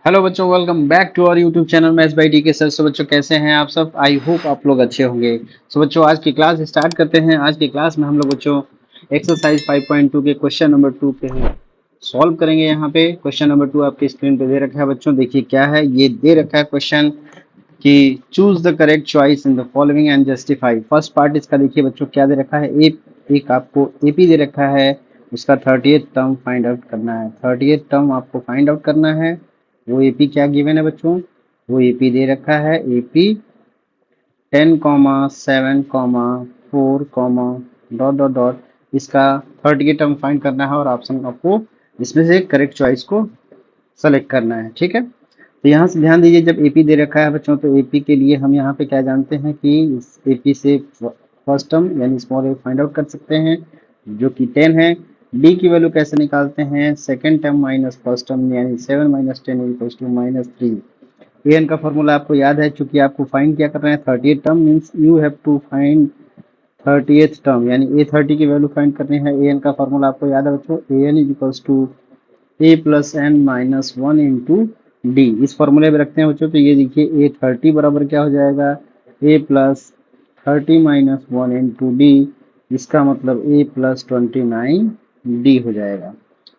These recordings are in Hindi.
हेलो बच्चों, welcome back to our YouTube channel maths by D K sir. So बच्चों, कैसे हैं आप सब? आई होप आप लोग अच्छे होंगे। सो बच्चों, आज की क्लास स्टार्ट करते हैं। आज की क्लास में हम लोग बच्चों एक्सरसाइज 5.2 के क्वेश्चन नंबर 2 पे सॉल्व करेंगे। यहाँ पे क्वेश्चन नंबर 2 आपकी स्क्रीन पे दे रखा है बच्चों। देखिए क्या है, ये दे रखा है क्वेश्चन कि choose the correct choice in the following and justify. First part इसका देखिए बच्चों क्या दे रखा है। एक आपको एपी दे रखा है, उसका 30th टर्म फाइंड आउट करना है। 30th टर्म आपको फाइंड आउट करना है। वो एपी क्या गिवन है बच्चों? वो एपी दे रखा है, एपी 10,7,4, डॉट डॉट डॉट। इसका 30th टर्म फाइंड करना है और ऑप्शन आपको इसमें से करेक्ट चॉइस को सेलेक्ट करना है। ठीक है, तो यहाँ से ध्यान दीजिए, जब एपी दे रखा है बच्चों तो एपी के लिए हम यहाँ पे क्या जानते हैं कि इस एपी से फर्स्ट टर्म यानी स्मॉल ए फाइंड आउट कर सकते हैं जो कि 10 है। डी की वैल्यू कैसे निकालते हैं? Second term minus first term यानी 7 minus 10 equals to -3। A n का फॉर्मूला आपको याद है, चूंकि आपको फाइंड क्या कर रहे हैं 30th term, means you have to find 30th term यानी ए 30 की वैल्यू फाइंड करनी है। ए एन का फॉर्मूला आपको याद है बच्चों, a n is equals to a plus n minus 1 into d. इस फॉर्मूले में रखते हैं बच्चों, तो ये देखिए ए 30 बराबर क्या हो जाएगा, a plus 30 minus 1 into D. इसका मतलब ए प्लस 29 डी हो जाएगा।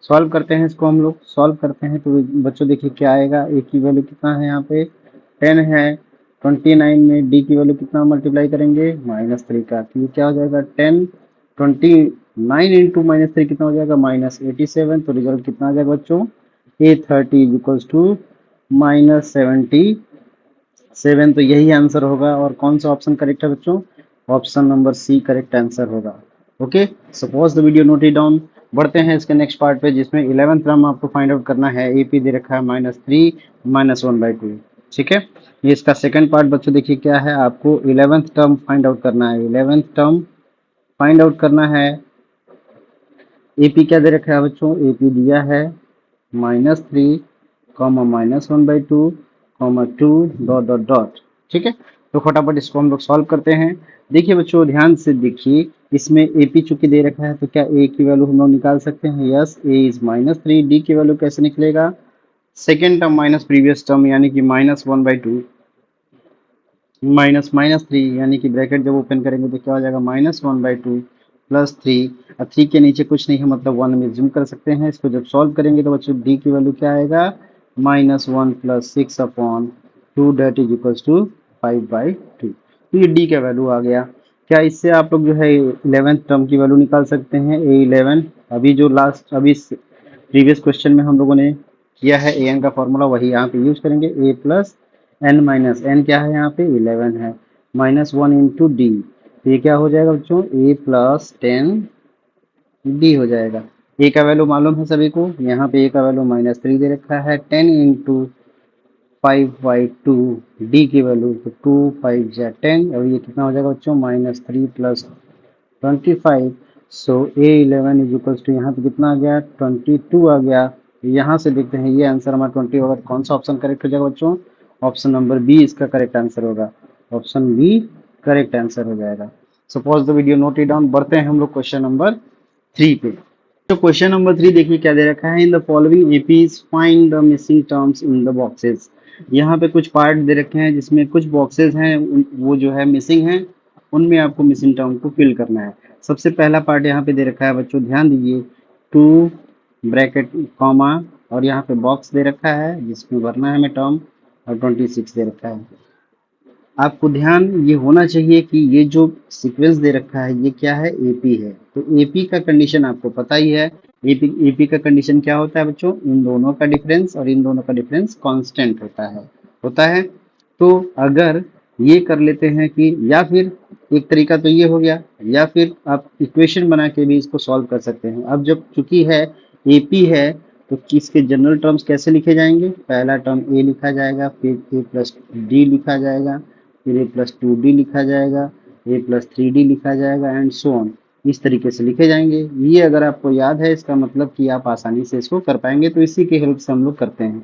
सॉल्व करते हैं इसको, हम लोग सॉल्व करते हैं तो बच्चों देखिए क्या आएगा। ए की वैल्यू कितना है यहाँ पे 10 है, 29 में डी की वैल्यू कितना मल्टीप्लाई करेंगे -3 का, तो ये क्या हो जाएगा 10 29 इंटू -3 कितना हो जाएगा -87। तो रिजल्ट कितना आ जाएगा बच्चों, ए 30 इज इक्वल्स टू -77। तो यही आंसर होगा। और कौन सा ऑप्शन करेक्ट है बच्चों? Option number C correct answer होगा। Okay, suppose the video note it down. बढ़ते हैं इसके नेक्स्ट पार्ट पे, जिसमें 11th टर्म आपको फाइंड आउट करना है। एपी दे रखा है -3 -1/2। ठीक है, ये इसका सेकंड पार्ट बच्चों देखिए क्या है, आपको 11th टर्म फाइंड आउट करना है। 11th टर्म फाइंड आउट करना है। एपी क्या दे रखा है बच्चों? एपी दिया है -3 -1/2 2 डॉट डॉट डॉट। ठीक है, तो फटाफट इसको हम लोग सॉल्व करते हैं। देखिए बच्चों ध्यान से देखिए, इसमें एपी चूंकि दे रखा है तो क्या ए की वैल्यू हम लोग निकाल सकते हैं? Yes, A is -3। डी की वैल्यू कैसे निकलेगा? Second term minus previous term यानी कि -1/2 माइनस -3 यानी कि ब्रैकेट जब ओपन करेंगे तो क्या हो जाएगा -1/2 +3। और 3 के नीचे कुछ नहीं है, मतलब 1 में जूम कर सकते हैं। इसको जब सॉल्व करेंगे तो बच्चों डी की वैल्यू क्या आएगा -1 + 6/2 डेट इज इक्वल्स टू 5/2। तो ये डी का वैल्यू आ गया। क्या इससे आप लोग जो है 11th टर्म की वैल्यू निकाल सकते हैं? A11 अभी जो लास्ट अभी प्रीवियस क्वेश्चन में हम लोगों ने किया है, ए एन का फॉर्मूला वही यहाँ पे यूज करेंगे। ए प्लस एन माइनस एन क्या है यहाँ पे 11 है, -1 इंटू डी। तो ये क्या हो जाएगा बच्चों, ए प्लस 10 डी हो जाएगा। ए का वैल्यू मालूम है सभी को, यहाँ पे ए का वैल्यू -3 दे रखा है। 10 इंटू 5/2 डी की वैल्यू तो 2 5 जा 10, और ये कितना हो जाएगा बच्चों -3 + 25। सो A11 इज इक्वल्स टू यहाँ पे कितना आ गया 22 आ गया। यहाँ से देखते हैं ये आंसर हमारा 20 होगा। कौन सा ऑप्शन करेक्ट हो जाएगा बच्चों? ऑप्शन नंबर बी इसका करेक्ट आंसर होगा। ऑप्शन बी करेक्ट आंसर हो जाएगा। Suppose the video note it down. बढ़ते हैं हम लोग क्वेश्चन नंबर 3 पे। तो क्वेश्चन नंबर 3 देखिए क्या दे रखा है, in the following APs find the missing terms in the boxes. यहाँ पे कुछ पार्ट दे रखे हैं जिसमें कुछ बॉक्सेस हैं वो जो है मिसिंग हैं, उनमें आपको मिसिंग टर्म को फिल करना है। सबसे पहला पार्ट यहाँ पे दे रखा है बच्चों, ध्यान दीजिए 2 ब्रैकेट कॉमा और यहाँ पे बॉक्स दे रखा है जिसमें भरना है हमें टर्म, और 26 दे रखा है। आपको ध्यान ये होना चाहिए कि ये जो सीक्वेंस दे रखा है ये क्या है, एपी है। तो एपी का कंडीशन आपको पता ही है। एपी का कंडीशन क्या होता है बच्चों? इन दोनों का डिफरेंस और इन दोनों का डिफरेंस कांस्टेंट होता है। तो अगर ये कर लेते हैं कि, या फिर एक तरीका तो ये हो गया, या फिर आप इक्वेशन बना के भी इसको सॉल्व कर सकते हैं। अब जब चूंकि है एपी है तो किसके जनरल टर्म्स कैसे लिखे जाएंगे? पहला टर्म ए लिखा जाएगा, फिर ए प्लस डी लिखा जाएगा, फिर a+2d लिखा जाएगा, a+3d लिखा जाएगा, एंड सो ऑन। इस तरीके से लिखे जाएंगे। ये अगर आपको याद है इसका मतलब कि आप आसानी से इसको कर पाएंगे, तो इसी के हेल्प से हम लोग करते हैं।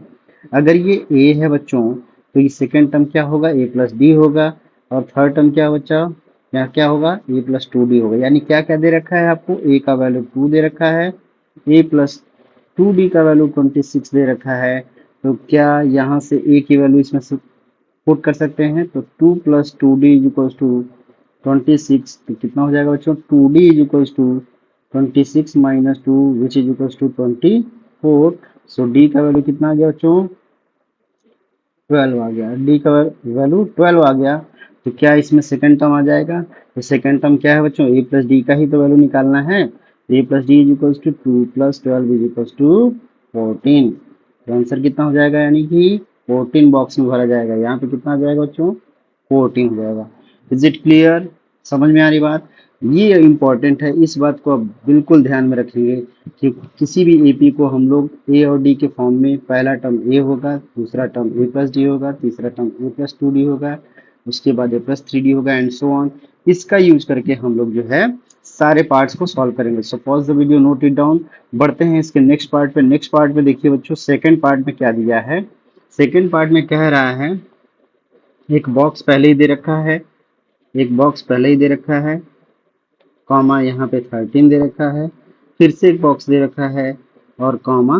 अगर ये a है बच्चों तो ये सेकेंड टर्म क्या होगा, a+d होगा, और थर्ड टर्म क्या बच्चा, क्या क्या होगा, a+2d होगा। यानी क्या क्या दे रखा है आपको, a का वैल्यू 2 दे रखा है, a+2d का वैल्यू 26 दे रखा है, तो क्या यहाँ से ए की वैल्यू इसमें से पुट कर सकते हैं, तो 2 + 2d इज इक्वल्स टू 26। तो कितना हो जाएगा बच्चों, 2d is equals to 26 minus 2 which is equals to 24। So d का वैल्यू कितना आ गया बच्चों, 12 आ गया, डी का वैल्यू 12 आ गया। तो क्या इसमें सेकंड टर्म आ जाएगा, तो सेकंड टर्म क्या है बच्चों, ए प्लस डी का ही तो वैल्यू निकालना है। A plus d is equals to 2 + 12 is equals to 14। तो आंसर कितना हो जाएगा, यानी कि 14 बॉक्स में भरा जाएगा। यहाँ पे कितना आ जाएगा बच्चों, 14 हो जाएगा। इज इट क्लियर, समझ में आ रही बात। ये इम्पोर्टेंट है, इस बात को आप बिल्कुल ध्यान में रखिए कि किसी भी एपी को हम लोग ए और डी के फॉर्म में, पहला टर्म ए होगा, दूसरा टर्म ए प्लस डी होगा, तीसरा टर्म ए प्लस 2d होगा, उसके बाद ए प्लस 3d होगा एंड सो ऑन। इसका यूज करके हम लोग जो है सारे पार्ट्स को सॉल्व करेंगे। So pause the video, note it down. बढ़ते हैं इसके नेक्स्ट पार्ट पे। नेक्स्ट पार्ट पे देखिए बच्चों, सेकंड पार्ट में क्या दिया है। सेकंड पार्ट में कह रहा है, एक बॉक्स पहले ही दे रखा है, एक बॉक्स पहले ही दे रखा है, कॉमा यहाँ पे 13 दे रखा है, फिर से एक बॉक्स दे रखा है और कॉमा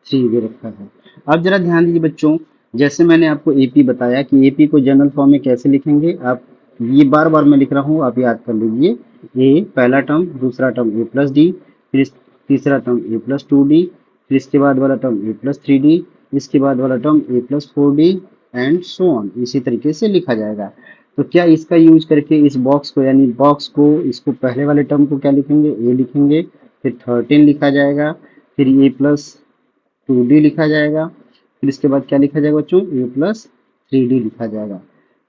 3 दे रखा है। अब जरा ध्यान दीजिए बच्चों, जैसे मैंने आपको एपी बताया कि एपी को जनरल फॉर्म में कैसे लिखेंगे, आप ये बार बार मैं लिख रहा हूँ, आप याद कर लीजिए। ए पहला टर्म, दूसरा टर्म ए प्लस डी, फिर तीसरा टर्म ए प्लस 2d, फिर इसके बाद वाला टर्म ए प्लस 3d, इसके बाद वाला term A plus 4d and so on. इसी तरीके से लिखा जाएगा। तो क्या इसका यूज करके इस बॉक्स को, यानी बॉक्स को, इसको पहले वाले टर्म को क्या लिखेंगे, ए लिखेंगे, फिर 13 लिखा जाएगा, फिर ए प्लस 2d लिखा जाएगा, फिर इसके बाद क्या लिखा जाएगा बच्चों, ए प्लस 3d लिखा जाएगा।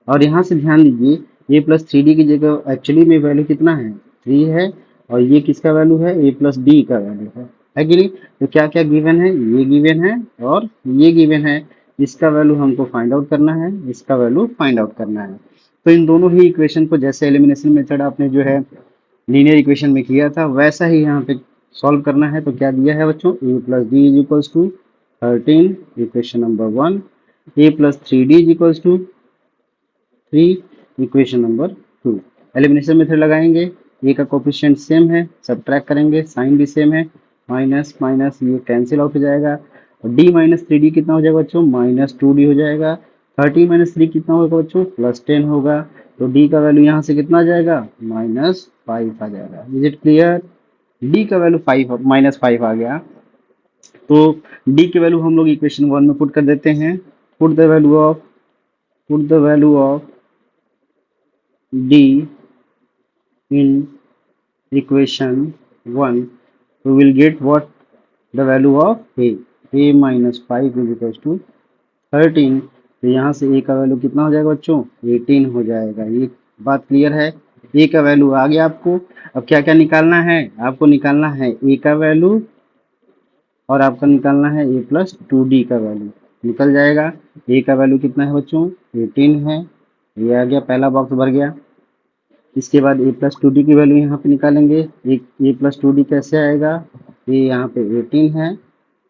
और यहाँ से ध्यान दीजिए, ए प्लस 3d की जगह एक्चुअली में वैल्यू कितना है, 3 है, और ये किसका वैल्यू है, ए प्लस डी का वैल्यू है कि नहीं। तो क्या क्या गिवन है, ये गिवन है और ये गिवन है। इसका वैल्यू हमको फाइंड आउट करना है, इसका वैल्यू फाइंड आउट करना है। तो इन दोनों ही इक्वेशन को, जैसे एलिमिनेशन मेथड आपने जो है लीनियर इक्वेशन में किया था, वैसा ही यहाँ पे सॉल्व करना है। तो क्या दिया है बच्चों, a plus d is equals to 13, equation number 1, a plus 3d is equals to 3, equation number 2। Elimination method लगाएंगे, ए का कोफिशिएंट सेम है, सब्ट्रैक्ट करेंगे, साइन भी सेम है, माइनस माइनस ये कैंसिल आउट हो जाएगा, और d माइनस 3d कितना हो जाएगा बच्चों, माइनस 2d हो जाएगा। 13 माइनस 3 कितना होगा बच्चों, प्लस 10 होगा। तो d का वैल्यू यहाँ से कितना आ जाएगा, -5 आ जाएगा। इज इट क्लियर, d का वैल्यू -5 आ गया। तो d की वैल्यू हम लोग इक्वेशन 1 में पुट कर देते हैं। Put the value of d in equation 1, we will get what, the value of a minus 5 is equals to 13। तो यहाँ से a का वैल्यू कितना हो जाएगा बच्चों, 18 हो जाएगा। ये बात क्लियर है, a का वैल्यू आ गया आपको। अब क्या क्या निकालना है, आपको निकालना है a का वैल्यू और आपका निकालना है a प्लस 2d का वैल्यू। निकल जाएगा, a का वैल्यू कितना है बच्चों, 18 है, ये आ गया, पहला बॉक्स भर गया। इसके बाद ए प्लस 2d की वैल्यू यहाँ पे निकालेंगे। ए प्लस 2d कैसे आएगा, ये यहाँ पे 18 है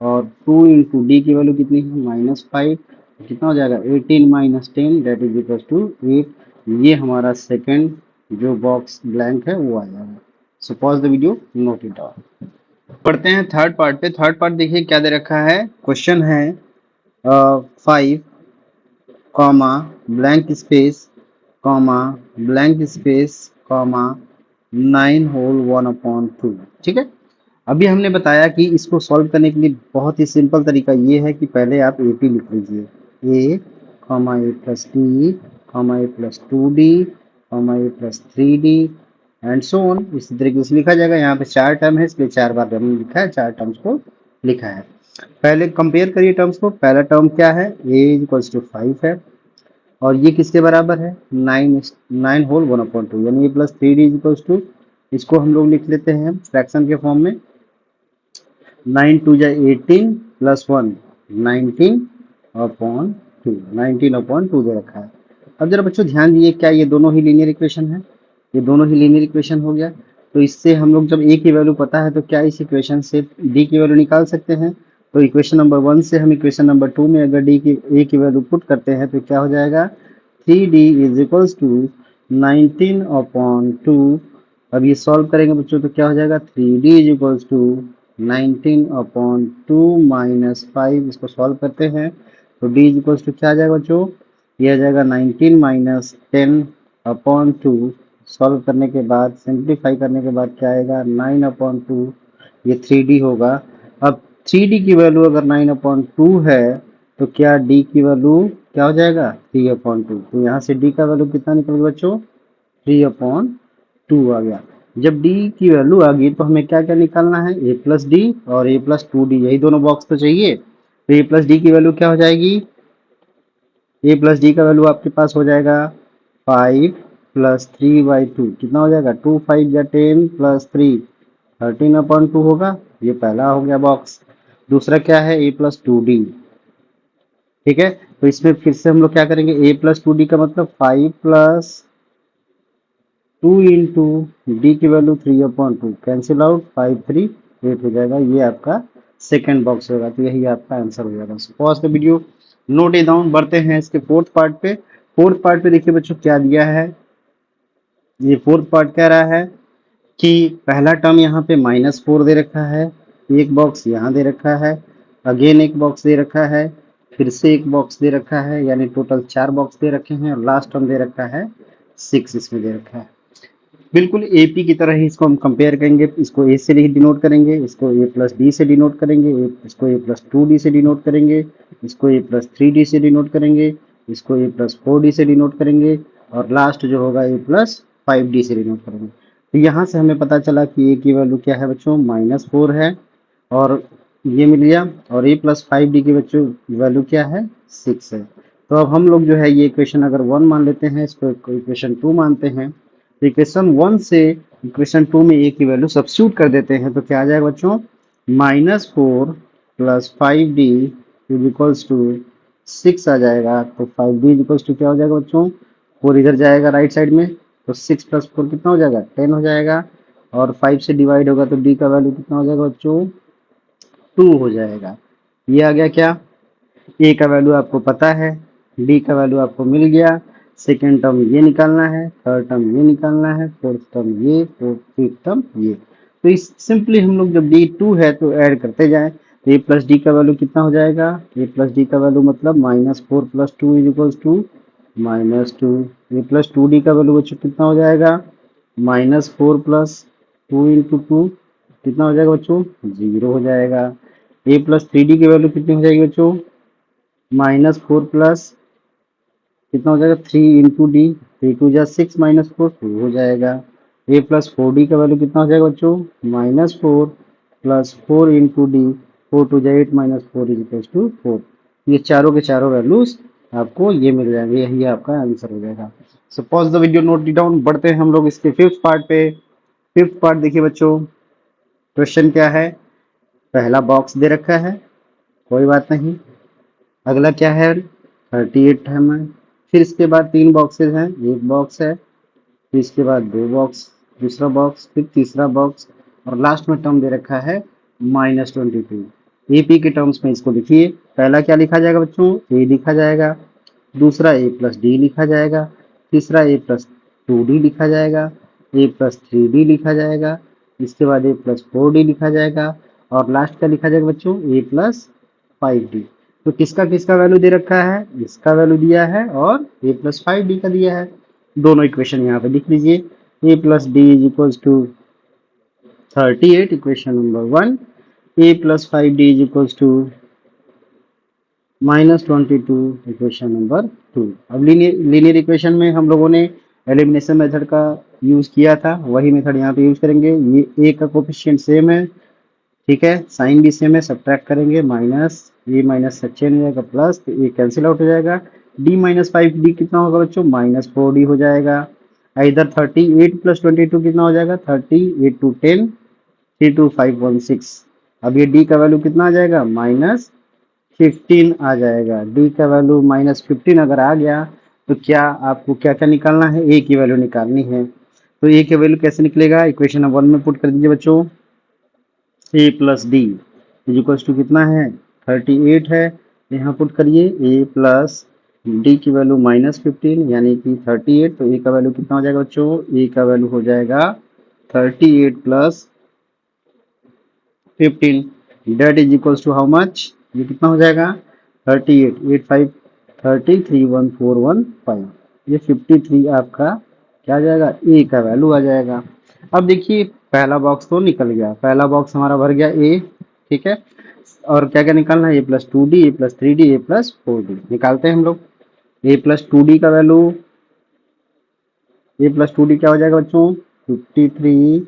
और 2 इंटू डी की वैल्यू कितनी है, -5। कितना हो जाएगा, 18 minus 10 that is equal to 8। ये हमारा सेकंड जो बॉक्स ब्लैंक है वो आ जाएगा। So pause the video, note it down. पढ़ते हैं थर्ड पार्ट पे। थर्ड पार्ट देखिए क्या दे रखा है, क्वेश्चन है 5 comma blank space comma blank space comma 9 whole 1/2। ठीक है, अभी हमने बताया कि इसको सॉल्व करने के लिए बहुत ही सिंपल तरीका ये है कि पहले आप एपी लिख लीजिए, a comma a plus d comma a plus 2d comma a plus 3d and so on. इसी तरीके से लिखा जाएगा। यहाँ पे 4 टर्म है, इसलिए 4 बार हमने लिखा है, 4 टर्म्स को लिखा है। पहले कंपेयर करिए टर्म्स को। पहला टर्म क्या है, a इक्वल्स टू 5 है और ये किसके बराबर है, 9 होल 1/2, यानी ये प्लस 3d इक्वल्स टू, इसको हम लोग लिख लेते हैं फ्रैक्शन के फॉर्म में, 9 2 जा 18 प्लस 1 19/2, 19/2 दे रखा है। अब जरा बच्चों ध्यान दिए, क्या ये दोनों ही लीनियर इक्वेशन है, ये दोनों ही लीनियर इक्वेशन हो गया। तो इससे हम लोग जब ए की वैल्यू पता है तो क्या इस इक्वेशन से डी की वैल्यू निकाल सकते हैं। तो इक्वेशन नंबर 1 से हम इक्वेशन नंबर 2 में अगर डी की ए की वैल्यू पुट करते हैं तो क्या हो जाएगा, 3d इज इक्वल्स टू 19/2। अब ये सॉल्व करेंगे बच्चों तो क्या हो जाएगा, 3d is equals to 19/2 minus 5, इसको सॉल्व करते हैं तो d इज इक्वल्स टू क्या आ जाएगा बच्चों, ये आ जाएगा 19 माइनस 10/2। सॉल्व करने के बाद सिंप्लीफाई करने के बाद क्या आएगा 9/2, ये 3d होगा। अब 3d की वैल्यू अगर 9/2 है तो क्या d की वैल्यू क्या हो जाएगा 3/2। तो यहाँ से d का वैल्यू कितना निकल गया बच्चों, 3/2 आ गया। जब d की वैल्यू आ गई तो हमें क्या क्या निकालना है, a प्लस डी और a प्लस 2d, यही दोनों बॉक्स तो चाहिए। तो a प्लस डी की वैल्यू क्या हो जाएगी, a प्लस डी का वैल्यू आपके पास हो जाएगा 5 प्लस 3/2, कितना हो जाएगा 2 5 या 10 प्लस 3 13/2 होगा। ये पहला हो गया बॉक्स। दूसरा क्या है a प्लस 2d, ठीक है। तो इसमें फिर से हम लोग क्या करेंगे, a प्लस 2d का मतलब 5 प्लस 2 इंटू डी की वैल्यू 3/2, कैंसिल आउट 5 3 8 हो जाएगा। ये आपका सेकंड बॉक्स होगा, तो यही आपका आंसर हो जाएगा। Pause the video, note it down. बढ़ते हैं इसके फोर्थ पार्ट पे। फोर्थ पार्ट पे देखिए बच्चों क्या दिया है, ये फोर्थ पार्ट कह रहा है कि पहला टर्म यहाँ पे -4 दे रखा है, एक बॉक्स यहाँ दे रखा है, अगेन एक बॉक्स दे रखा है, फिर से एक बॉक्स दे रखा है, यानी टोटल 4 बॉक्स दे रखे हैं और लास्ट टर्म दे रखा है 6 इसमें दे रखा है। बिल्कुल एपी की तरह ही इसको हम कंपेयर करेंगे, इसको ए से डिनोट करेंगे, इसको ए प्लस डी से डिनोट करेंगे, इसको ए प्लस 2d से डिनोट करेंगे, इसको ए प्लस 3d से डिनोट करेंगे, इसको ए प्लस 4d से डिनोट करेंगे और लास्ट जो होगा ए प्लस 5d से डिनोट करेंगे। तो यहाँ से हमें पता चला कि ए की वैल्यू क्या है बच्चों, -4 है और ये मिल गया, और ए प्लस 5d की बच्चों वैल्यू क्या है 6 है। तो अब हम लोग जो है ये इक्वेशन अगर 1 मान लेते हैं, इसको इक्वेशन 2 मानते हैं, तो इक्वेशन 1 से इक्वेशन 2 में ए की वैल्यू सब्स्टिट्यूट कर देते हैं तो क्या आ जाएगा बच्चों, -4 plus 5d is equals to 6 आ जाएगा। तो 5d इज इक्वल्स टू क्या हो जाएगा बच्चों, 4 इधर जाएगा राइट साइड में, तो 6 प्लस 4 कितना हो जाएगा 10 हो जाएगा, और 5 से डिवाइड होगा तो d का वैल्यू कितना हो जाएगा बच्चों 2 हो जाएगा। ये आ गया क्या, ए का वैल्यू आपको पता है, डी का वैल्यू आपको मिल गया, सेकेंड टर्म ये निकालना है, थर्ड टर्म ये निकालना है, फोर्थ टर्म ये, फिफ्थ टर्म ये। तो इस सिंपली हम लोग जब डी 2 है तो ऐड करते जाएं, तो ए प्लस डी का वैल्यू कितना हो जाएगा, ए प्लस डी का वैल्यू मतलब -4 plus 2 is equals to -2। A plus 2d का वैल्यू बच्चों कितना हो जाएगा, -4 प्लस 2 इंटू 2 कितना हो जाएगा बच्चों 0 हो जाएगा। ए प्लस 3d की वैल्यू कितनी हो जाएगी बच्चों, -4 प्लस कितना हो जाएगा 3 इंटू डी, 3 2 6 -4 2 हो जाएगा। ए प्लस 4d का वैल्यू कितना हो जाएगा बच्चों, -4 plus 4 into d, 4 2 8 -4 is equal to 4। ये चारों के चारों वैल्यूज आपको ये मिल जाएंगे, यही आपका आंसर हो जाएगा। So pause the video, note it down. बढ़ते हैं हम लोग इसके फिफ्थ पार्ट पे। फिफ्थ पार्ट देखिए बच्चों, क्वेश्चन क्या है, पहला बॉक्स दे रखा है, कोई बात नहीं। अगला क्या है 38 है में, फिर इसके बाद 3 बॉक्सेस हैं, एक बॉक्स है, फिर इसके बाद 2 बॉक्स, दूसरा बॉक्स, फिर तीसरा बॉक्स, और लास्ट में टर्म दे रखा है -22। एपी के टर्म्स में इसको लिखिए, पहला क्या लिखा जाएगा बच्चों, ए लिखा जाएगा, दूसरा ए प्लस डी लिखा जाएगा, तीसरा ए प्लस 2d लिखा जाएगा, ए प्लस 3d लिखा जाएगा, इसके बाद ए प्लस 4d लिखा जाएगा, और लास्ट का लिखा जाएगा बच्चों ए प्लस 5d। तो किसका किसका वैल्यू दे रखा है, इसका वैल्यू दिया है और ए प्लस 5d का दिया है। दोनों इक्वेशन यहाँ पे लिख लीजिए, a plus d is equals to 38 equation number 1, a plus 5d is equals to -22 equation number 2। अब लीनियर इक्वेशन में हम लोगों ने एलिमिनेशन मेथड का यूज किया था, वही मेथड यहाँ पे यूज करेंगे। ये ए का कोफिशिएंट सेम है, ठीक है, साइन भी सेम है, सब्ट्रैक्ट करेंगे माइनस, ये माइनस से चेंज हो जाएगा प्लस, तो ये कैंसिल आउट हो जाएगा। डी माइनस 5d कितना होगा बच्चों, -4d हो जाएगा। इधर 38 प्लस 22 कितना हो जाएगा, 30 8 2 10 3 2 5 1 6। अब ये डी का वैल्यू कितना आ जाएगा, -15 आ जाएगा। डी का वैल्यू -15 अगर आ गया तो क्या आपको क्या क्या निकालना है, ए की वैल्यू निकालनी है। तो ए की वैल्यू कैसे निकलेगा, इक्वेशन नंबर 1 में पुट कर दीजिए बच्चों, a plus d is equals to कितना है 38 है, यहाँ पुट करिए ए प्लस डी की वैल्यू -15 यानी कि 38, तो ए का वैल्यू कितना हो जाएगा बच्चों, ए का वैल्यू हो जाएगा 38 plus 15 that is equals to how much, ये कितना हो जाएगा 38, 8 5 30 3 1 4 1 5, ये 53 आपका क्या आ जाएगा, ए का वैल्यू आ जाएगा। अब देखिए पहला बॉक्स तो निकल गया, पहला बॉक्स हमारा भर गया ए, ठीक है। और क्या क्या निकालना है, a plus two D, A plus three D, A plus four D निकालते हैं हम लोग। ए प्लस टू डी का वैल्यू, ए प्लस टू डी क्या हो जाएगा बच्चों, 53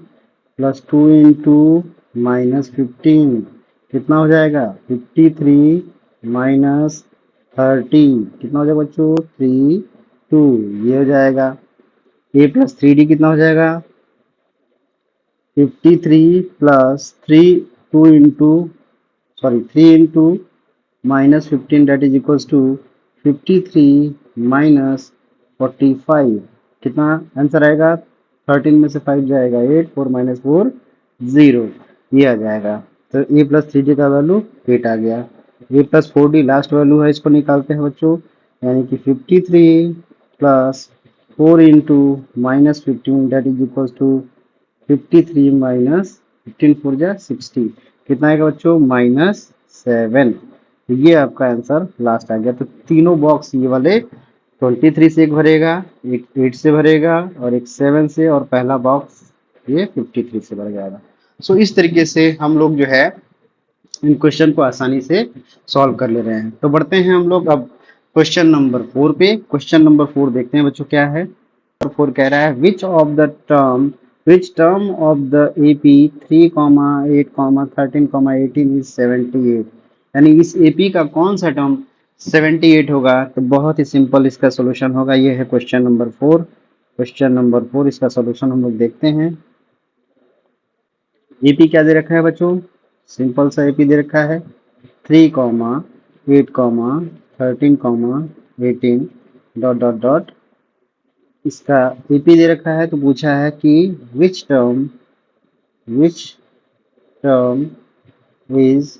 प्लस टू इंटू माइनस 15 कितना हो जाएगा 53 माइनस 30 कितना हो जाएगा बच्चों 3 2, ये हो जाएगा। ए प्लस थ्री डी कितना हो जाएगा 53 plus three, two into sorry 3 into minus 15 that is equals to 53 minus 45, कितना आंसर आएगा 13 में से 5 जाएगा 8, 4 माइनस 4 0, ये आ जाएगा। तो ए प्लस थ्री डी का वैल्यू 8 आ गया। A plus four d last value है, इसको निकालते हैं बच्चों, यानी कि 53 plus 4 into minus 15 that is equals to 53 minus 15 four जा 60, कितना आएगा बच्चों -7, ये आपका आंसर लास्ट आ गया। तो तीनों बॉक्स ये वाले 23 से एक भरेगा, एक 8 से भरेगा और एक 7 से, और पहला बॉक्स ये 53 से भर जाएगा। सो इस तरीके से हम लोग जो है इन क्वेश्चन को आसानी से सॉल्व कर ले रहे हैं। तो बढ़ते हैं हम लोग अब क्वेश्चन नंबर 4 पे। क्वेश्चन नंबर 4 देखते हैं बच्चों क्या है। 4 कह रहा है which term of the AP 3, 8, 13, 18 is 78, यानी इस एपी का कौन सा टर्म 78 होगा। तो बहुत ही सिंपल इसका सोल्यूशन होगा, ये है क्वेश्चन नंबर 4। क्वेश्चन नंबर 4 इसका सोल्यूशन हम लोग देखते हैं। एपी क्या दे रखा है बच्चों, सिंपल सा एपी दे रखा है 3, 8, 13, 18 डॉट डॉट डॉट, इसका एपी दे रखा है। तो पूछा है कि विच टर्म इज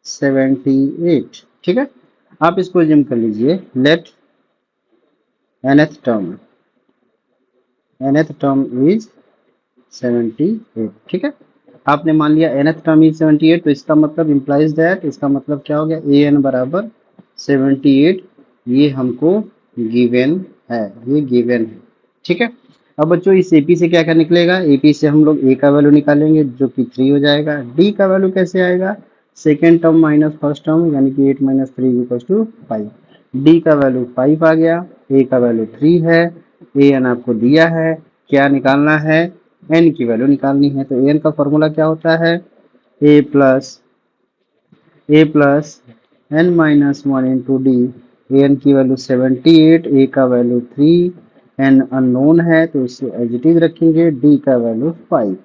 78, ठीक है। आप इसको जिम कर लीजिए, लेट nth टर्म इज 78, ठीक है। आपने मान लिया nth टर्म इज 78, तो इसका मतलब इंप्लाइज दैट, इसका मतलब क्या हो गया an बराबर 78, ये हमको गिवन है, ये गिवन है, ठीक है। अब बच्चों इस एपी से क्या क्या निकलेगा, एपी से हम लोग ए का वैल्यू निकालेंगे जो कि 3 हो जाएगा। डी का वैल्यू कैसे आएगा, second term minus first term, यानी कि 8 माइनस 3 इक्वल टू 5। डी का वैल्यू 5 आ गया, ए का वैल्यू 3 है, ए एन आपको दिया है, क्या निकालना है, एन की वैल्यू निकालनी है। तो एन का फॉर्मूला क्या होता है, a plus n minus 1 into d. N की वैल्यू 78, ए का वैल्यू 3, एन अननोन है तो इसे एज इट इज रखेंगे, डी का वैल्यू 5।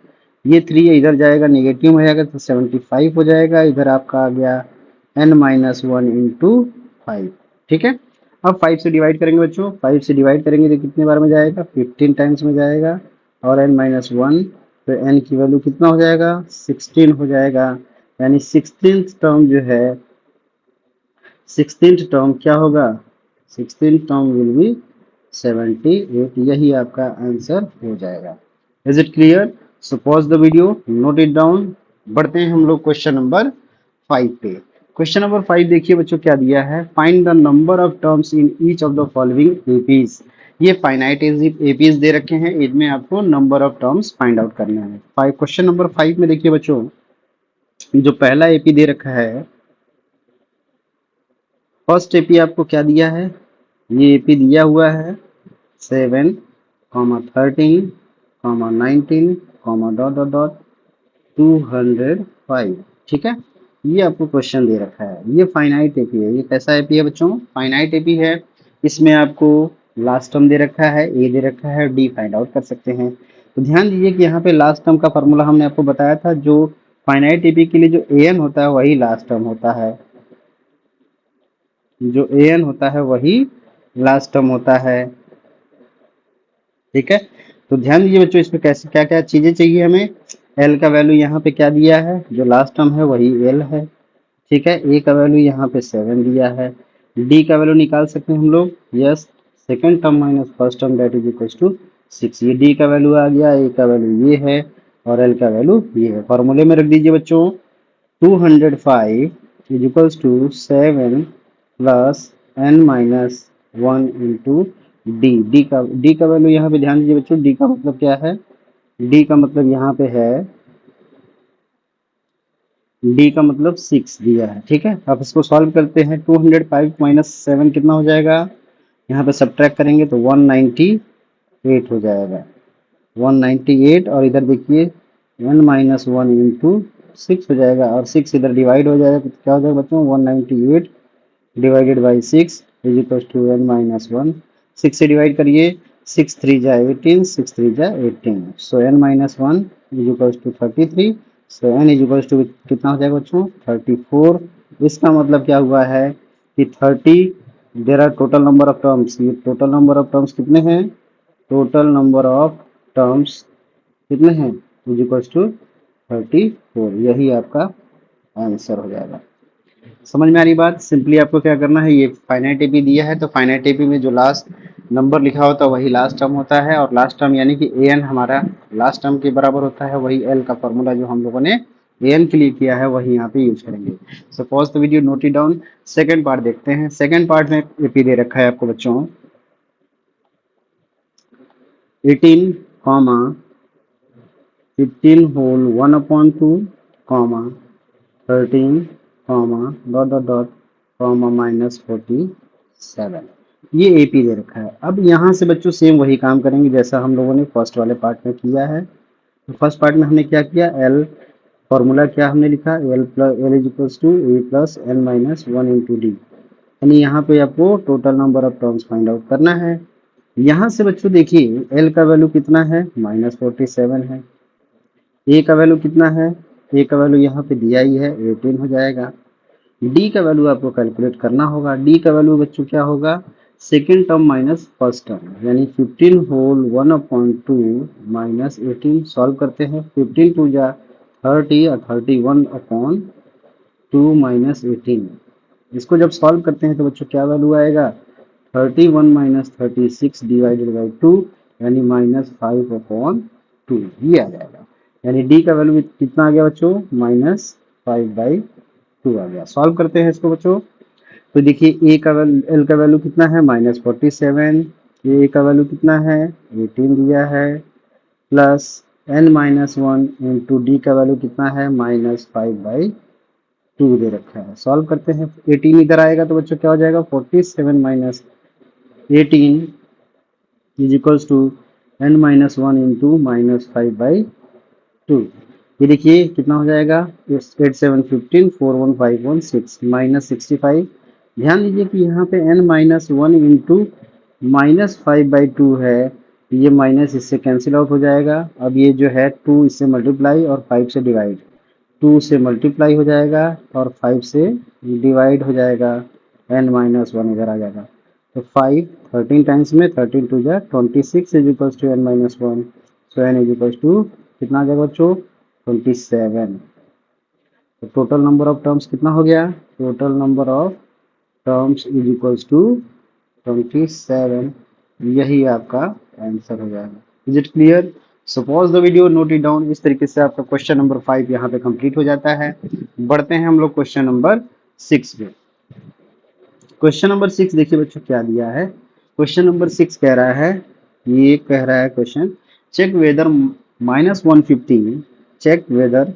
ये 3 इधर जाएगा नेगेटिव में जाएगा तो 75 हो जाएगा, इधर आपका आ गया एन माइनस 1 इंटू 5, ठीक है। अब 5 से डिवाइड करेंगे बच्चों, 5 से डिवाइड करेंगे तो कितने बार में जाएगा 15 टाइम्स में जाएगा, और एन माइनस 1, तो एन की वैल्यू कितना हो जाएगा 16 हो जाएगा, यानी 16th टर्म जो है 16th टर्म क्या होगा, 16th टर्म विल बी 78, यही आपका आंसर हो जाएगा। Is it clear, so pause the video, note it down. बढ़ते हैं हम लोग क्वेश्चन नंबर 5 पे। क्वेश्चन नंबर 5 देखिए बच्चों क्या दिया है, find the number of terms in each of the following APs. ये फाइनाइट एपीज दे रखे हैं, इनमें आपको number of terms find out करना है। क्वेश्चन नंबर 5 में देखिए बच्चों, जो पहला एपी दे रखा है, फर्स्ट एपी आपको क्या दिया है, ये एपी दिया हुआ है 7, 13, 19, डॉट डॉट डॉट 205, ठीक है। ये आपको क्वेश्चन दे रखा है, ये फाइनाइट एपी है। ये कैसा एपी है बच्चों, फाइनाइट एपी है। इसमें आपको लास्ट टर्म दे रखा है, ए दे रखा है, डी फाइंड आउट कर सकते हैं। तो ध्यान दीजिए कि यहाँ पे लास्ट टर्म का फॉर्मूला हमने आपको बताया था, जो फाइनाइट एपी के लिए जो ए एन होता है वही लास्ट टर्म होता है, जो ए एन होता है वही लास्ट टर्म होता है, ठीक है। तो ध्यान दीजिए बच्चों, इसमें कैसे क्या क्या चीजें चाहिए हमें। एल का वैल्यू यहाँ पे क्या दिया है, जो लास्ट टर्म है वही एल है, ठीक है। ए का वैल्यू यहाँ पे 7 दिया है। डी का वैल्यू निकाल सकते हैं हम लोग, yes, second term minus first term that is equal to 6, ये डी का वैल्यू आ गया। ए का वैल्यू ये है, और एल का वैल्यू ये है। फॉर्मूले में रख दीजिए बच्चों, 205 is equals to 7 plus n minus 1 into d. D का वैल्यू यहाँ पे ध्यान दीजिए बच्चों, डी का मतलब क्या है, डी का मतलब यहाँ पे है, डी का मतलब 6 दिया है, ठीक है। अब इसको सॉल्व करते हैं, 205 माइनस 7 कितना हो जाएगा, यहाँ पे सब्ट्रैक्ट करेंगे तो 198 हो जाएगा, 198। और इधर देखिए n माइनस 1 इंटू 6 हो जाएगा, और 6 इधर डिवाइड हो जाएगा तो क्या हो जाएगा बच्चों, 198 divided by 6 is equal to n minus 1। 6 से डिवाइड करिए, 6 3 जा 18, 6 3 जा 18, so n minus 1 is equal to 33। So n is equal to कितना हो जाएगा बच्चों, 34। इसका मतलब क्या हुआ है कि 30 there are total number of terms, ये टोटल नंबर ऑफ टर्म्स कितने हैं, टोटल नंबर ऑफ टर्म्स कितने हैं, इज इक्वल टू 34। यही आपका आंसर हो जाएगा। समझ में आ रही बात। सिंपली आपको क्या करना है, ये फाइनाइट एपी दिया है तो फाइनाइट एपी में जो लास्ट नंबर लिखा होता है वही लास्ट टर्म होता है, और लास्ट टर्म यानी कि ए एन हमारा लास्ट टर्म के बराबर होता है, वही एल का फॉर्मूला जो हम लोगों ने ए एन के लिए किया है वही यहाँ पे यूज करेंगे। So pause the video, note it down. Second part देखते हैं। सेकेंड पार्ट में एपी दे रखा है आपको बच्चों 18 comma 15 whole 1/2 comma 13 comma dot dot dot comma minus 47, ये एपी दे रखा है। अब यहाँ से बच्चों सेम वही काम करेंगे जैसा हम लोगों ने फर्स्ट वाले पार्ट में किया है। तो फर्स्ट पार्ट में हमने क्या किया, एल फॉर्मूला क्या हमने लिखा, l plus l is equals to a plus n minus 1 into d, यानी यहाँ पे आपको total number of terms find out करना है। यहाँ से बच्चों देखिए एल का वैल्यू कितना है, -47 है। ए का वैल्यू कितना है, ए का वैल्यू यहाँ पे दिया ही है 18 हो जाएगा। डी का वैल्यू आपको कैलकुलेट करना होगा, डी का वैल्यू बच्चों क्या होगा, second term minus first term, यानी 15 होल 1/2 माइनस 18। सॉल्व करते हैं, 15 टू जा 30 और 31/2 माइनस 18। इसको जब सॉल्व करते हैं तो बच्चों क्या वैल्यू आएगा, 31 माइनस 36 डिवाइडेड बाई 2, यानी -5/2, ये आ जाएगा। यानी डी का वैल्यू कितना आ गया बच्चों, -5/2 आ गया। सॉल्व करते हैं इसको बच्चों, तो देखिए ए का वैल्यू, एल का वैल्यू कितना है, -47, ए का वैल्यू कितना है 18 दिया है, plus n minus 1 into D का वैल्यू कितना है -5/2 दे रखा है। सॉल्व करते हैं, 18 इधर आएगा तो बच्चों क्या हो जाएगा, 47 minus 18 is equals to n minus 1 into -5/2। ये देखिए कितना हो जाएगा, 8 7 15 4 1 5 1 6 -65। ध्यान दीजिए कि यहाँ पे n माइनस 1 इंटू -5/2 है, ये माइनस इससे कैंसिल आउट हो जाएगा। अब ये जो है 2 इससे मल्टीप्लाई और 5 से डिवाइड, 2 से मल्टीप्लाई हो जाएगा और 5 से डिवाइड हो जाएगा, n माइनस 1 इधर आ जाएगा। तो 5 13 टाइम्स में 13 टू जा 26 is equals to n minus 1। So n is equals to कितना आ जाएगा बच्चों, 27। तो टोटल नंबर ऑफ टर्म्स कितना हो गया, total number of terms is equals to 27। यही आपका आंसर हो जाएगा। Is it clear. Suppose the video, note it down. इस तरीके से आपका क्वेश्चन नंबर 5 यहाँ पे कंप्लीट हो जाता है। बढ़ते हैं हम लोग क्वेश्चन नंबर 6 पे। क्वेश्चन नंबर 6 देखिए बच्चों क्या दिया है। क्वेश्चन नंबर 6 कह रहा है, ये कह रहा है question, check whether -150, check whether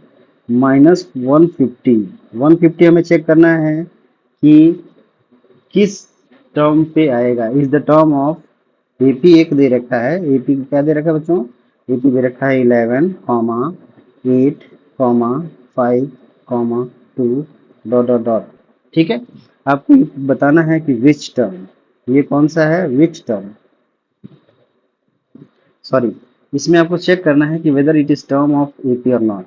-150, 150 हमें चेक करना है कि किस टर्म पे आएगा। Is the term of AP एक दे रखा है, एपी क्या दे रखा है बच्चों, एपी दे रखा है 11, 8, 5, 2 डॉट डॉट डॉट, ठीक है। आपको बताना है कि विच टर्म, ये कौन सा है, विच टर्म, सॉरी, इसमें आपको चेक करना है कि whether it is term of AP और नॉट।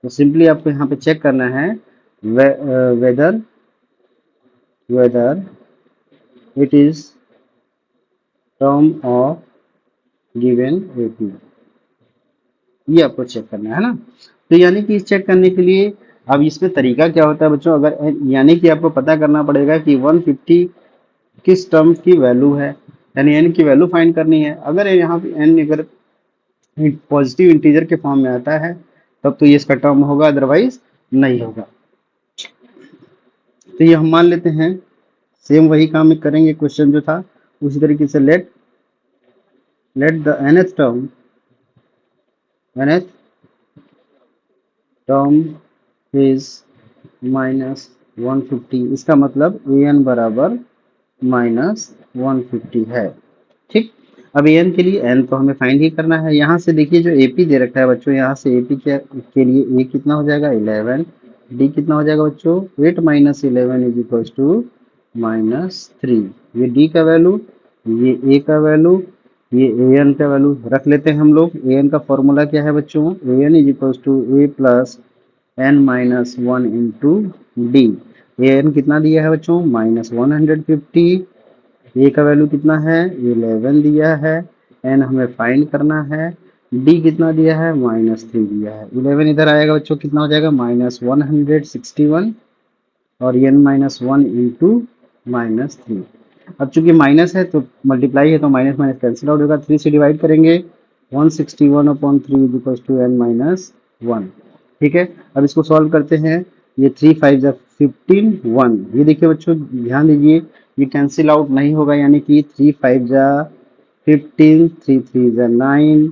तो सिंपली आपको यहाँ पे चेक करना है whether it is term of given AP, ये आपको चेक करना है ना। तो यानी कि चेक करने के लिए अब इसमें तरीका क्या होता है बच्चों, अगर यानी कि आपको पता करना पड़ेगा कि 150 किस टर्म की वैल्यू है, यानी n की वैल्यू फाइंड करनी है। अगर यहाँ पे n अगर पॉजिटिव इंटीजर के फॉर्म में आता है तब तो ये इसका टर्म होगा, अदरवाइज नहीं होगा। तो ये हम मान लेते हैं, सेम वही काम करेंगे क्वेश्चन जो था उसी तरीके से। Let the nth term is -150, इसका मतलब an बराबर -150 है। ठीक, अब an के लिए n तो हमें फाइंड ही करना है। यहाँ से देखिए जो AP दे रखा है बच्चों, यहाँ से AP के लिए a कितना हो जाएगा 11, d कितना हो जाएगा बच्चों 8 - 11 इज इक्वल टू -3। ये d का वैल्यू, ये a का वैल्यू, ये an का वैल्यू रख लेते हैं हम लोग। an का फॉर्मूला क्या है बच्चों, an is equal to a plus n-1 into d. an कितना दिया है बच्चों -150, a का वैल्यू कितना है 11 दिया है, n हमें फाइंड करना है, d कितना दिया है -3 दिया है। 11 इधर आएगा बच्चों, कितना हो जाएगा -161, और n-1 इंटू -3। अब चूंकि माइनस है तो मल्टीप्लाई है तो माइनस माइनस कैंसिल आउट होगा, 3 से डिवाइड करेंगे 161/3 = ठीक है। अब इसको सॉल्व करते हैं, ये 3 5 जा 15 1, ये देखिए बच्चों ध्यान दीजिए ये कैंसिल आउट नहीं होगा, यानी कि 3 5 जा 15, 3 3 जा 9,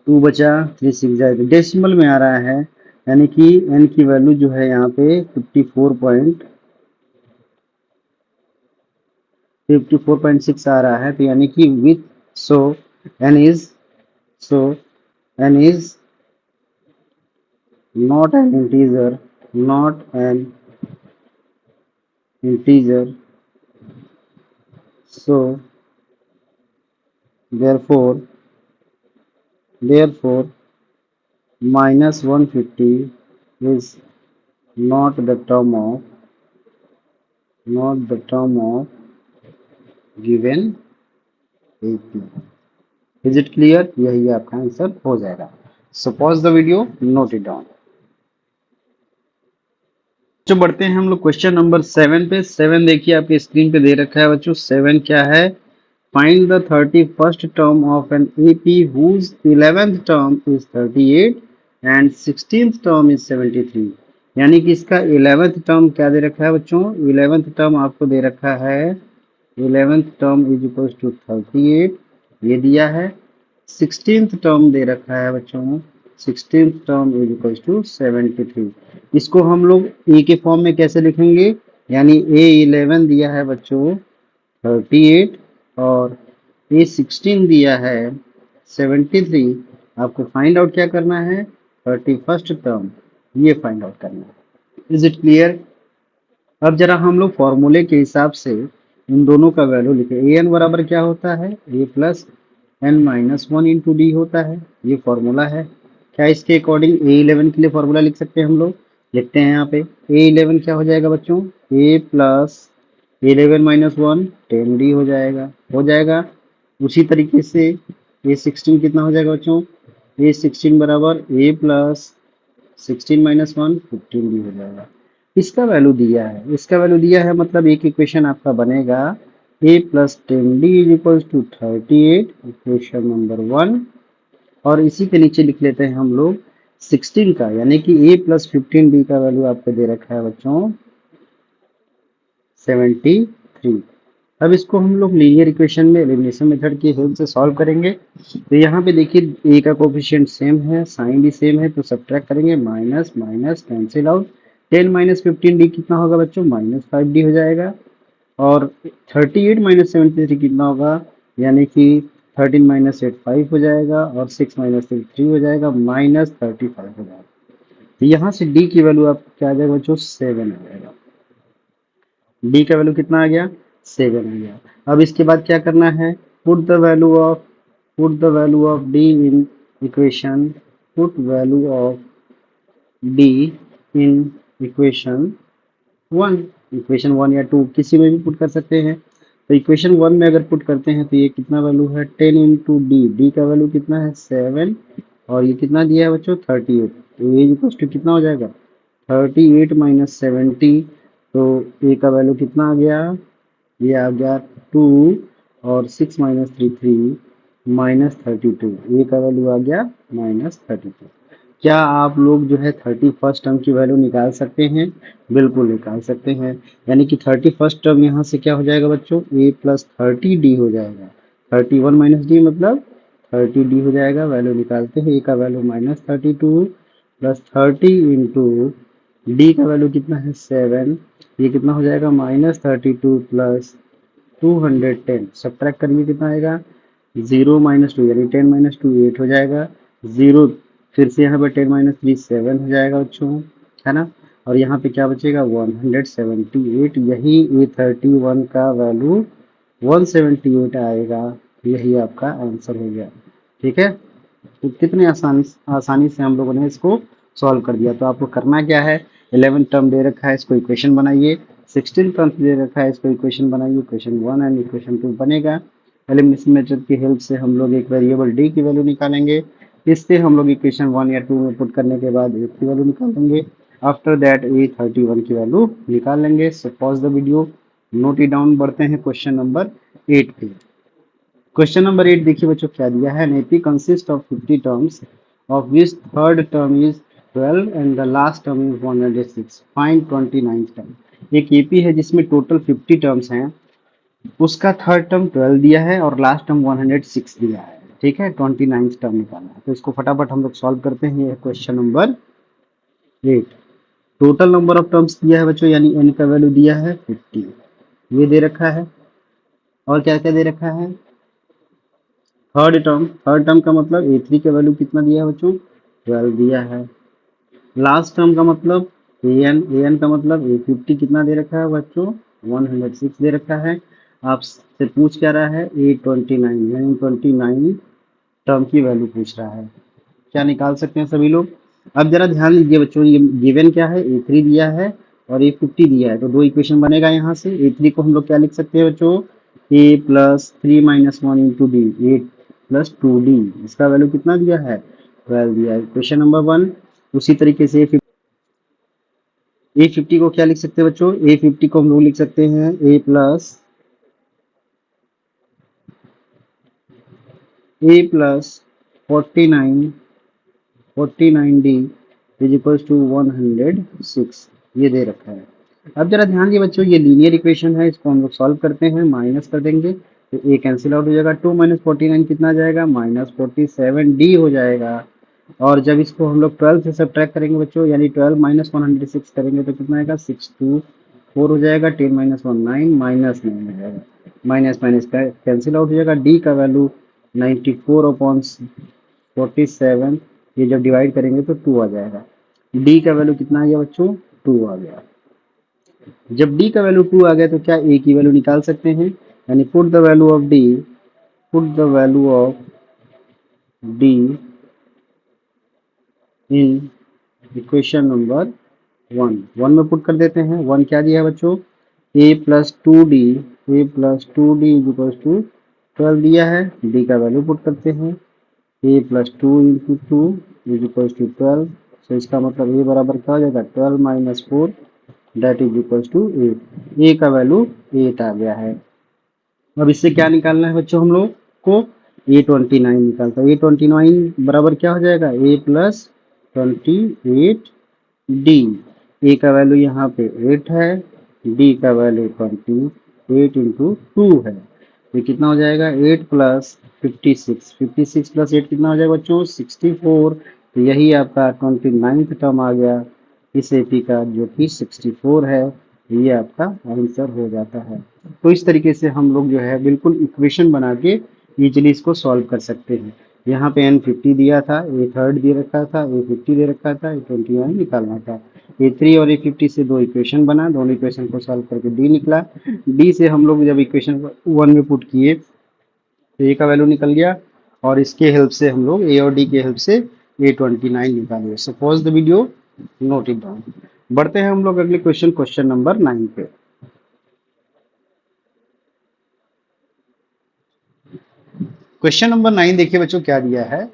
2 बचा, 3 6 जा, डेसिमल में आ रहा है, यानी कि n की वैल्यू जो है यहाँ पे 54.6 आ रहा है। तो यानी कि with so n is so n is not an integer, not an integer, so therefore -150 is not the term of given AP। Is it clear? यही आपका आंसर हो जाएगा। So pause the video, note it down। जो बढ़ते हैं हम लोग क्वेश्चन नंबर 7 पे। 7 देखिए आपके स्क्रीन पे दे रखा है बच्चों। 7 क्या है, find the 31st term of an AP whose 11th term is 38 and 16th term is 73। यानी कि इसका 11th टर्म क्या दे रखा है बच्चों, 11th टर्म आपको दे रखा है 11th term is equal to 38, ये दिया है। 16th टर्म दे रखा है बच्चों, 16th term is equal to 73। इसको हम लोग ए के फॉर्म में कैसे लिखेंगे, यानी A11 दिया है बच्चों 38 और A16 दिया है 73। आपको फाइंड आउट क्या करना है, 31st टर्म, ये फाइंड आउट करना है। Is it clear? अब जरा हम लोग फॉर्मूले के हिसाब से इन दोनों का वैल्यू लिखे। ए एन बराबर क्या होता है, a plus n-1 into D होता है, ये फॉर्मूला है। क्या इसके अकॉर्डिंग A11 के लिए फॉर्मूला लिख सकते हैं हम लोग, लिखते हैं यहाँ पे। A11 क्या हो जाएगा बच्चों, a प्लस 11-1 10d हो जाएगा। उसी तरीके से A16 कितना हो जाएगा बच्चों, A16 बराबर a प्लस 16-1 15d हो जाएगा। इसका वैल्यू दिया है, इसका वैल्यू दिया है, मतलब एक इक्वेशन आपका बनेगा a plus 10d is equal to 38, equation number 1। और इसी के नीचे लिख लेते हैं हम लोग 16 का, यानी कि a प्लस 15d का वैल्यू आपको दे रखा है बच्चों 73। अब इसको हम लोग लीनियर इक्वेशन में एलिमिनेशन मेथड की हेल्प से सॉल्व करेंगे। तो यहाँ पे देखिए a का कोफिशिएंट सेम है, साइन भी सेम है, तो सब्ट्रैक्ट करेंगे, minus minus cancel out. 10 - 15d कितना होगा बच्चों, -5d हो जाएगा। और 38 - 73 कितना होगा, यानी कि 13 - 8 5 हो जाएगा, और 6 - 3 3 हो जाएगा, -35 हो जाएगा। तो यहाँ से d की वैल्यू आपको क्या आ जाएगा बच्चों, 7 आ जाएगा। d का वैल्यू कितना आ गया, 7 आ गया। अब इसके बाद क्या करना है, put the value of d in equation, put value of d in equation 1, equation 1 या 2 किसी में भी पुट कर सकते हैं। तो इक्वेशन 1 में अगर पुट करते हैं तो ये कितना वैल्यू है 10 इंटू डी, डी का वैल्यू कितना है 7, और ये कितना दिया है बच्चों 38। तो ये इक्वल टू कितना हो जाएगा 38 - 70। तो ए का वैल्यू कितना आ गया, ये आ गया 2, और 6 - 3 3, -32, ए का वैल्यू आ गया -32। क्या आप लोग जो है 31st टर्म की वैल्यू निकाल सकते हैं? बिल्कुल निकाल सकते हैं। यानी कि 31st टर्म यहाँ से क्या हो जाएगा बच्चों, ए प्लस 30d हो जाएगा। 31 माइनस डी मतलब 30d हो जाएगा। वैल्यू निकालते हैं, ए का वैल्यू -32 प्लस 30 इंटू डी का वैल्यू कितना है 7। ये कितना हो जाएगा -32 प्लस 210, सब्ट्रैक्ट करिए कितना आएगा 0 - 2 यानी 10 - 2 8 हो जाएगा। 0 फिर से यहाँ पे 10 - 3 7 हो जाएगा बच्चों, है ना। और यहाँ पे क्या बचेगा 178, यही A31 का वैल्यू 178 आएगा। यही आपका आंसर हो गया। ठीक है, तो कितने आसानी से हम लोगों ने इसको सॉल्व कर दिया। तो आपको करना क्या है, 11 टर्म दे रखा है, इसको इक्वेशन बनाइए। 16 टर्म दे रखा है, इसको इक्वेशन बनाइए। इक्वेशन 1 एंड इक्वेशन 2 बनेगा। एलिमिनेशन मेथड की हेल्प से हम लोग एक वेरिएबल डी की वैल्यू निकालेंगे। इससे हम लोग इक्वेशन 1 या 2 में पुट करने के बाद ए की वैल्यू निकालेंगे। आफ्टर दैट A31 की वैल्यू निकाल लेंगे। सो pause the video, note it down. बढ़ते हैं क्वेश्चन नंबर 8 पे। क्वेश्चन नंबर 8 देखिए बच्चों क्या दिया है। An AP consist of 50 terms of which third term is 12 and the last term is 106, find 29th term. एक एपी है जिसमें टोटल 50 टर्म्स हैं, उसका थर्ड टर्म 12 दिया है और लास्ट टर्म 106 दिया है। ठीक है, 29th टर्म निकालना है। तो इसको फटाफट हम लोग सॉल्व करते हैं। ये question number 8। Total number of terms दिया है बच्चों, यानी एन का वैल्यू दिया है 50, ये दे रखा है। और क्या क्या दे रखा है, थर्ड टर्म का मतलब A3 का वैल्यू कितना दिया है बच्चों 12 दिया है। लास्ट टर्म का मतलब एन का मतलब A50 कितना दे रखा है बच्चों 106 दे रखा है। आपसे पूछ क्या रहा है A29, यानी 29 टर्म की वैल्यू पूछ रहा है। क्या निकाल सकते हैं सभी लोग। अब जरा ध्यान दीजिए बच्चों, ये गिवन क्या है A3 दिया है और A50 दिया है, तो दो इक्वेशन बनेगा यहाँ से। A3 को हम लोग क्या लिख सकते हैं बच्चों, A plus 3 - 1 into D, 8 plus 2D। इसका वैल्यू कितना दिया है 12 दिया है, क्वेश्चन नंबर 1। उसी तरीके से A50 को क्या लिख सकते हैं बच्चों, A50 को हम लोग लिख सकते हैं A plus 49D is equals to 106, ये दे रखा है। अब जरा ध्यान दिए बच्चों, ये लीनियर इक्वेशन है, इसको हम लोग सॉल्व करते हैं। माइनस कर देंगे तो ए कैंसिल आउट हो जाएगा। 2 - 49 कितना आ जाएगा -47D हो जाएगा। और जब इसको हम लोग 12 से सब्ट्रैक्ट करेंगे बच्चों, यानी 12 - 106 करेंगे तो कितना आएगा 624 हो जाएगा। 10 - 1 9 -9 हो जाएगा। माइनस माइनस कैंसिल आउट हो जाएगा। डी का वैल्यू 94/47, ये जब डिवाइड करेंगे तो 2 आ जाएगा। डी का वैल्यू कितना आ गया बच्चों 2 आ गया। जब डी का वैल्यू 2 आ गया तो क्या ए की वैल्यू निकाल सकते हैं, यानी put the value of D, put the value of D in equation number 1 में पुट कर देते हैं। 1 क्या दिया है बच्चों a plus two d, is equal to 12 दिया है। डी का वैल्यू पुट करते हैं, a plus 2 into 2 is equal to 12। तो इसका मतलब ए बराबर क्या हो जाएगा 12 - 4 दैट इज इक्वल टू 8। ए का वैल्यू 8 आ गया है। अब इससे क्या निकालना है बच्चों हम लोग को, A29 निकालता है। A29 बराबर क्या हो जाएगा ए प्लस 28D। ए का वैल्यू यहाँ पे 8 है, डी का वैल्यू 28 इंटू 2 है। ये कितना हो जाएगा 8 प्लस 56, 56 प्लस 8 कितना हो जाएगा बच्चों 64। तो यही आपका 29th टर्म आ गया इस एपी का, जो कि 64 है। ये आपका आंसर हो जाता है। तो इस तरीके से हम लोग जो है बिल्कुल इक्वेशन बना के इजिली इसको सॉल्व कर सकते हैं। यहाँ पे N50 दिया था, ए थर्ड दे रखा था, A50 दे रखा था, A29 निकालना था। A3 और A50 से दो इक्वेशन बना, दोनों इक्वेशन को सॉल्व करके डी निकला। डी से हम लोग जब इक्वेशन 1 में पुट किए तो ए का वैल्यू निकल गया, और इसके हेल्प से हम लोग ए और डी के हेल्प से A29 निकाले। Suppose the video, note it down. बढ़ते हैं हम लोग अगले क्वेश्चन नंबर 9 पे। क्वेश्चन नंबर 9 देखिए बच्चों क्या दिया है।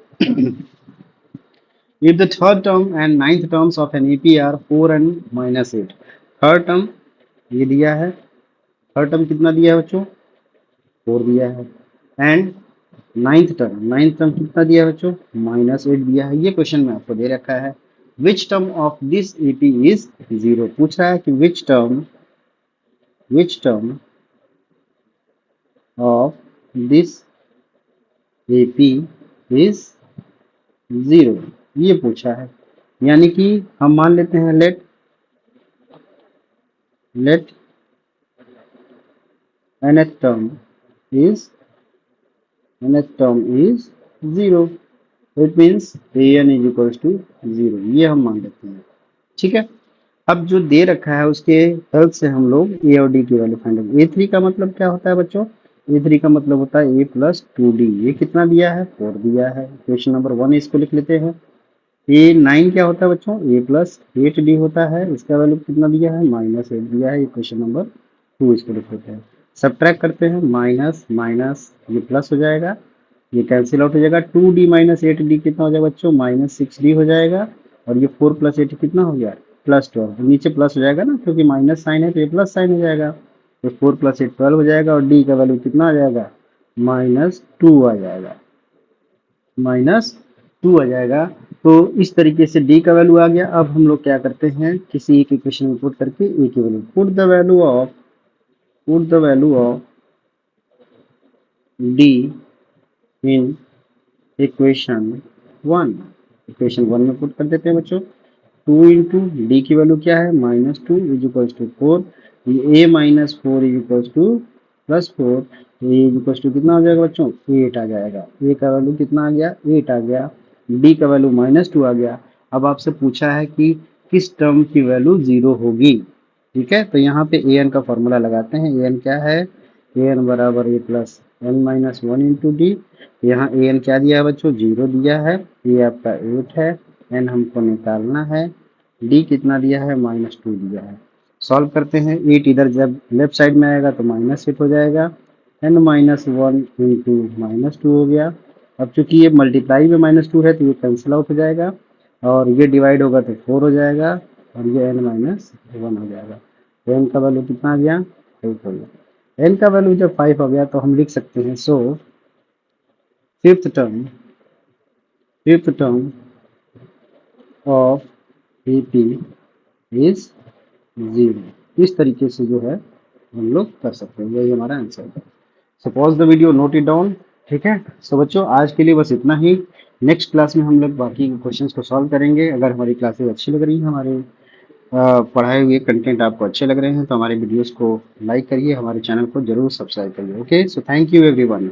If the third term and ninth terms of an AP are 4 and -8, third term ये दिया है, थर्ड टर्म कितना दिया है बच्चों 4 दिया है, एंड नाइन्थ टर्म कितना दिया है बच्चों, -8 दिया है। ये क्वेश्चन में आपको दे रखा है। Which term of this AP is 0, पूछ रहा है कि which term of this AP is 0, ये पूछा है। यानी कि हम मान लेते हैं late nth is nth term is 0, it means an is equals to 0, ये हम मान लेते हैं। ठीक है, अब जो दे रखा है उसके हेल्प से हम लोग ए और डी की वैल्यू फाइंड करेंगे। ए थ्री का मतलब क्या होता है बच्चों, ए थ्री का मतलब होता है ए प्लस 2d। ये कितना दिया है, 4 दिया है। क्वेश्चन नंबर 1 इसको लिख लेते हैं। ए 9 क्या होता है बच्चों, ए प्लस 8d होता है। इसका वैल्यू कितना दिया है, -8 दिया है। ये क्वेश्चन नंबर 2 इसको लिख लेते हैं। सब्ट्रैक्ट करते हैं, माइनस माइनस ये प्लस हो जाएगा, ये कैंसिल आउट हो जाएगा। 2d माइनस 8d कितना हो जाएगा बच्चों, -6d हो जाएगा। और ये 4 प्लस 8 कितना हो गया, +12। नीचे प्लस हो जाएगा ना, क्योंकि माइनस साइन है तो ये प्लस साइन हो जाएगा। तो 4 प्लस 8 12 हो जाएगा, और डी का वैल्यू कितना आ जाएगा, -2 आ जाएगा, -2 आ जाएगा। तो इस तरीके से डी का वैल्यू आ गया। अब हम लोग क्या करते हैं, किसी एक इक्वेशन में पुट करके ए की value, put the value of D in equation 1। Equation 1 में पुट कर देते हैं बच्चों। 2 इंटू डी की वैल्यू क्या है, -2 इज इक्वल्स टू 4। ये a -4 इज इक्वल्स टू +4। ये इज इक्वल्स टू कितना हो जाएगा बच्चों, 8 आ जाएगा। a का वैल्यू कितना आ गया, 8 आ गया। d का वैल्यू -2 आ गया। अब आपसे पूछा है कि किस टर्म की वैल्यू 0 होगी। ठीक है, तो यहाँ पे an का फॉर्मूला लगाते हैं। an क्या है, an बराबर a plus n-1 into D. यहाँ an क्या दिया है बच्चों, 0 दिया है। ये आपका 8 है, n हमको निकालना है। d कितना दिया है, -2 दिया है। सॉल्व करते हैं। 8 इधर जब लेफ्ट साइड में आएगा तो -8 हो जाएगा। n-1 इंटू -2 हो गया। अब चूंकि ये मल्टीप्लाई में -2 है तो ये कैंसिल आउट हो जाएगा, और ये डिवाइड होगा तो 4 हो जाएगा, और ये n-1 हो जाएगा। तो n का वैल्यू कितना आ गया, 5 हो गया। n का वैल्यू जब 5 हो गया तो हम लिख सकते हैं, so fifth term of AP is 0। इस तरीके से जो है हम लोग कर सकते हैं, यही हमारा आंसर है। Suppose the video, note it down. ठीक है, सो बच्चों आज के लिए बस इतना ही। नेक्स्ट क्लास में हम लोग बाकी क्वेश्चंस को सॉल्व करेंगे। अगर हमारी क्लासेस अच्छी लग रही हैं, हमारे पढ़ाए हुए कंटेंट आपको अच्छे लग रहे हैं, तो हमारे वीडियोस को लाइक करिए, हमारे चैनल को जरूर सब्सक्राइब करिए। Okay, so thank you everyone.